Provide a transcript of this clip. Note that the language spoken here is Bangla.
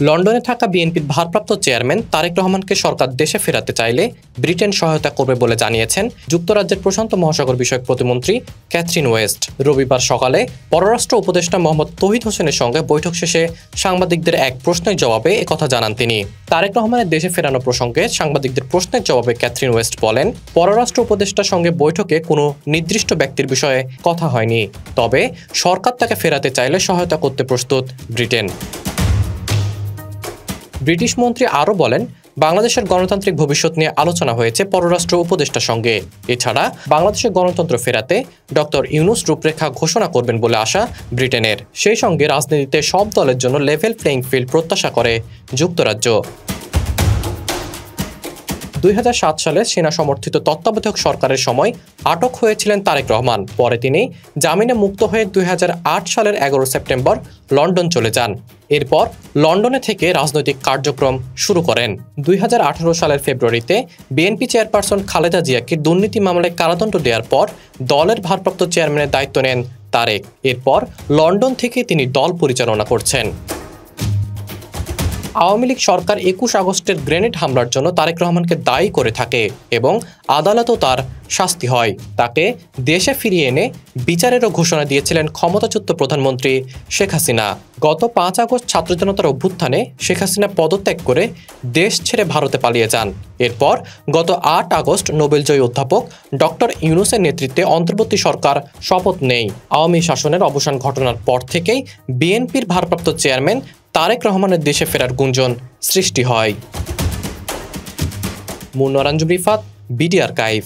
লন্ডনে থাকা বিএনপির ভারপ্রাপ্ত চেয়ারম্যান তারেক রহমানকে সরকার দেশে ফেরাতে চাইলে ব্রিটেন সহায়তা করবে বলে জানিয়েছেন যুক্তরাজ্যের প্রশান্ত মহাসাগর বিষয়ক প্রতিমন্ত্রী ক্যাথরিন ওয়েস্ট। রবিবার সকালে পররাষ্ট্র উপদেষ্টা মোহাম্মদ তৌহিদ হোসেনের সঙ্গে বৈঠক শেষে সাংবাদিকদের এক প্রশ্নের জবাবে একথা জানান তিনি। তারেক রহমানের দেশে ফেরানো প্রসঙ্গে সাংবাদিকদের প্রশ্নের জবাবে ক্যাথরিন ওয়েস্ট বলেন, পররাষ্ট্র উপদেষ্টার সঙ্গে বৈঠকে কোনো নির্দিষ্ট ব্যক্তির বিষয়ে কথা হয়নি, তবে সরকার তাকে ফেরাতে চাইলে সহায়তা করতে প্রস্তুত ব্রিটেন। ব্রিটিশ মন্ত্রী আরও বলেন, বাংলাদেশের গণতান্ত্রিক ভবিষ্যৎ নিয়ে আলোচনা হয়েছে পররাষ্ট্র উপদেষ্টার সঙ্গে। এছাড়া বাংলাদেশের গণতন্ত্র ফেরাতে ডক্টর ইউনূস রূপরেখা ঘোষণা করবেন বলে আশা ব্রিটেনের। সেই সঙ্গে রাজনীতিতে সব দলের জন্য লেভেল প্লেইং ফিল্ড প্রত্যাশা করে যুক্তরাজ্য। 2007 সালে সেনা সমর্থিত তত্ত্বাবধায়ক সরকারের সময় আটক হয়েছিলেন তারেক রহমান। পরে তিনি জামিনে মুক্ত হয়ে 2008 সালের 11 সেপ্টেম্বর লন্ডন চলে যান। এরপর লন্ডনে থেকে রাজনৈতিক কার্যক্রম শুরু করেন। 2018 সালের ফেব্রুয়ারিতে বিএনপি চেয়ারপারসন খালেদা জিয়াকে দুর্নীতি মামলায় কারাদণ্ড দেওয়ার পর দলের ভারপ্রাপ্ত চেয়ারম্যানের দায়িত্ব নেন তারেক। এরপর লন্ডন থেকে তিনি দল পরিচালনা করছেন। আওয়ামী লীগ সরকার 21 আগস্টের গ্রেনেড হামলার জন্য তারেক রহমানকে দায়ী করে থাকে এবং আদালতও তার শাস্তি হয়। তাকে দেশে ফিরিয়ে এনে বিচারেরও ঘোষণা দিয়েছিলেন ক্ষমতাচ্যুত প্রধানমন্ত্রী শেখ হাসিনা। গত 5 আগস্ট ছাত্র জনতার অভ্যুত্থানে শেখ হাসিনা পদত্যাগ করে দেশ ছেড়ে ভারতে পালিয়ে যান। এরপর গত 8 আগস্ট নোবেলজয়ী অধ্যাপক ডক্টর ইউনূসের নেতৃত্বে অন্তর্বর্তী সরকার শপথ নেয়। আওয়ামী শাসনের অবসান ঘটনার পর থেকেই বিএনপির ভারপ্রাপ্ত চেয়ারম্যান তারেক রহমানের দেশে ফেরার গুঞ্জন সৃষ্টি হয়। মুন্নার আঞ্জুম রিফাত, বিডি আর্কাইভ।